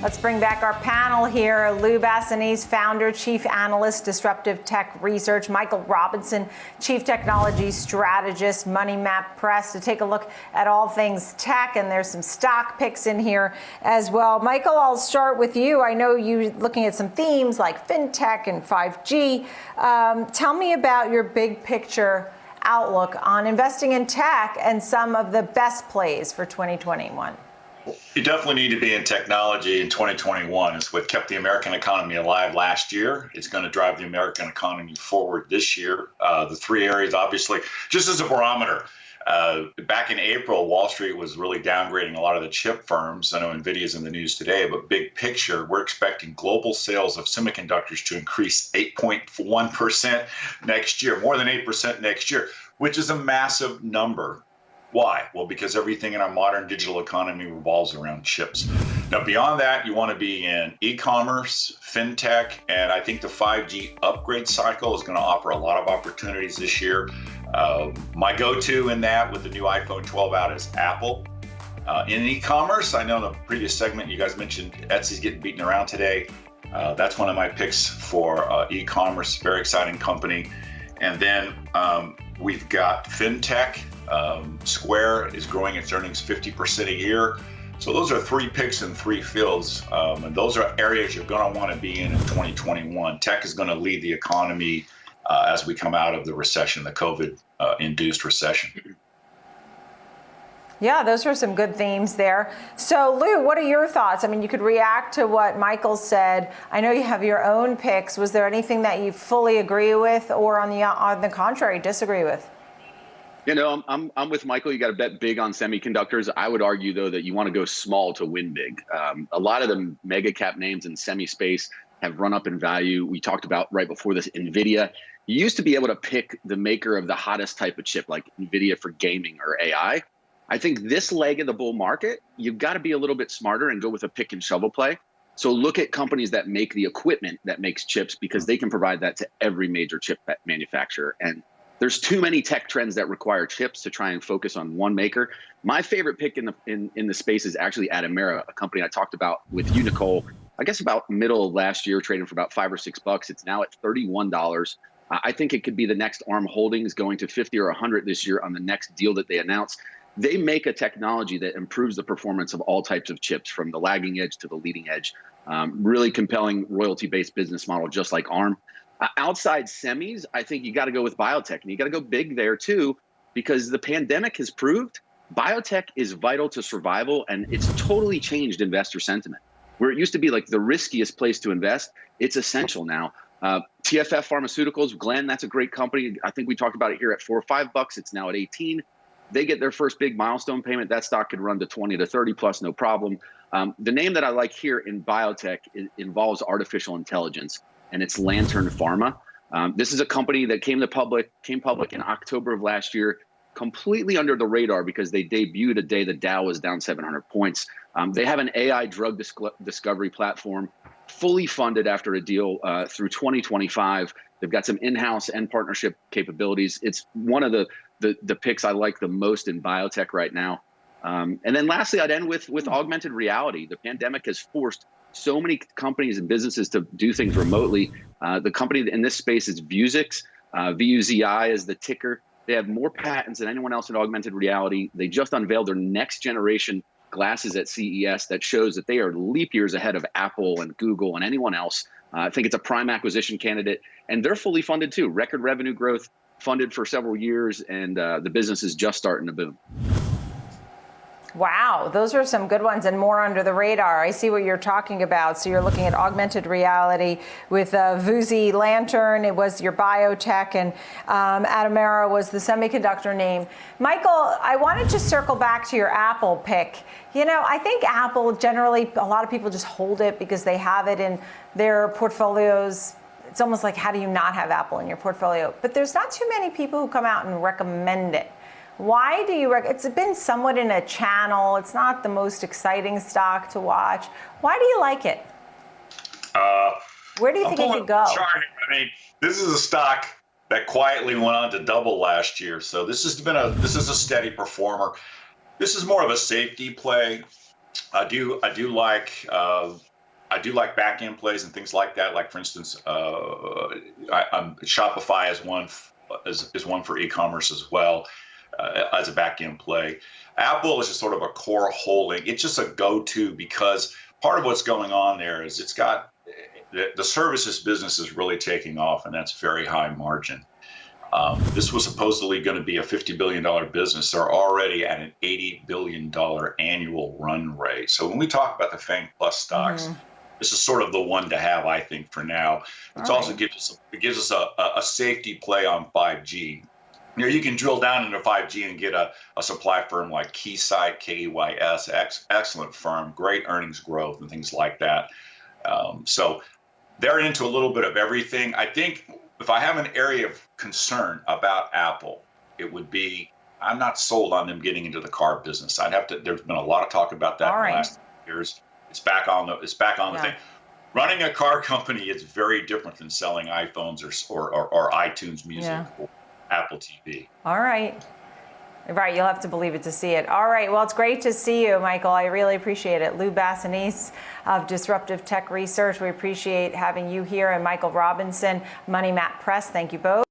Let's bring back our panel here. Lou Basenese, founder, chief analyst, disruptive tech research. Michael Robinson, chief technology strategist, Money Map Press, to take a look at all things tech. And there's some stock picks in here as well. Michael, I'll start with you. I know you're looking at some themes like fintech and 5G. Tell me about your big picture outlook on investing in tech and some of the best plays for 2021. You definitely need to be in technology in 2021. It's what kept the American economy alive last year. It's going to drive the American economy forward this year. The three areas, obviously, just as a barometer, back in April, Wall Street was really downgrading a lot of the chip firms. I know NVIDIA's in the news today, but big picture, we're expecting global sales of semiconductors to increase 8.1% next year, more than 8% next year, which is a massive number. Why? Well, because everything in our modern digital economy revolves around chips. Now, beyond that, you want to be in e-commerce, fintech, and I think the 5G upgrade cycle is going to offer a lot of opportunities this year. My go-to in that with the new iPhone 12 out is Apple. In e-commerce, I know in the previous segment you guys mentioned Etsy's getting beaten around today. That's one of my picks for e-commerce, very exciting company. And then we've got fintech. Square is growing its earnings 50% a year. So those are three picks in three fields. And those are areas you're going to want to be in 2021. Tech is going to lead the economy as we come out of the recession, the COVID-induced recession. Yeah, those are some good themes there. So, Lou, what are your thoughts? I mean, you could react to what Michael said. I know you have your own picks. Was there anything that you fully agree with or on the contrary, disagree with? You know, I'm with Michael. You got to bet big on semiconductors. I would argue, though, that you want to go small to win big. A lot of the mega cap names in semi space have run up in value. We talked about right before this NVIDIA. You used to be able to pick the maker of the hottest type of chip, like NVIDIA for gaming or AI. I think this leg of the bull market, you've got to be a little bit smarter and go with a pick and shovel play. So look at companies that make the equipment that makes chips, because they can provide that to every major chip manufacturer. And there's too many tech trends that require chips to try and focus on one maker. My favorite pick in the space is actually Atomera, a company I talked about with you, Nicole, I guess about middle of last year, trading for about $5 or $6. It's now at $31. I think it could be the next ARM Holdings, going to 50 or 100 this year on the next deal that they announce. They make a technology that improves the performance of all types of chips, from the lagging edge to the leading edge. Really compelling royalty-based business model, just like ARM. Outside semis, I think you got to go with biotech, and you got to go big there too, because the pandemic has proved biotech is vital to survival, and it's totally changed investor sentiment. Where it used to be like the riskiest place to invest, it's essential now. Tff Pharmaceuticals, Glenn, that's a great company. I think we talked about it here at $4 or $5. It's now at 18. They get their first big milestone payment. That stock could run to 20 to 30 plus, no problem. The name that I like here in biotech involves artificial intelligence, and it's Lantern Pharma. This is a company that came public in October of last year, completely under the radar because they debuted a day the Dow was down 700 points. They have an AI drug discovery platform, fully funded after a deal through 2025. They've got some in-house and partnership capabilities. It's one of the picks I like the most in biotech right now. And then lastly, I'd end with augmented reality. The pandemic has forced so many companies and businesses to do things remotely. The company in this space is Vuzix. VUZI is the ticker. They have more patents than anyone else in augmented reality. They just unveiled their next generation glasses at CES that shows that they are leap years ahead of Apple and Google and anyone else. I think it's a prime acquisition candidate, and they're fully funded too. Record revenue growth, funded for several years, and the business is just starting to boom. Wow, those are some good ones and more under the radar. I see what you're talking about. So you're looking at augmented reality with Vuzi Lantern. It was your biotech, and Atomera was the semiconductor name. Michael, I wanted to circle back to your Apple pick. You know, I think Apple generally, a lot of people just hold it because they have it in their portfolios. It's almost like, how do you not have Apple in your portfolio? But there's not too many people who come out and recommend it. Why do you it's been somewhat in a channel. It's not the most exciting stock to watch. Why do you like it? Where do you think it could go? I mean, this is a stock that quietly went on to double last year. So this is a steady performer. This is more of a safety play. I do like back end plays and things like that. Like for instance, Shopify is one for e-commerce as well, as a back end play. Apple is just sort of a core holding. It's just a go-to because part of what's going on there is it's got the services business is really taking off, and that's very high margin. This was supposedly going to be a $50 billion business. They're already at an $80 billion annual run rate. So when we talk about the FANG Plus stocks, this is sort of the one to have, I think, for now. It also gives us a safety play on 5G. You know, you can drill down into 5G and get a supply firm like Keysight, KEYS, excellent firm, great earnings growth and things like that. So they're into a little bit of everything. I think if I have an area of concern about Apple, it would be I'm not sold on them getting into the car business. There's been a lot of talk about that in the last years. It's back on the thing. Running a car company is very different than selling iPhones or iTunes Music or Apple TV. All right. Right, you'll have to believe it to see it. All right, well, it's great to see you, Michael. I really appreciate it. Lou Basenese of Disruptive Tech Research. We appreciate having you here, and Michael Robinson, Money Map Press. Thank you both.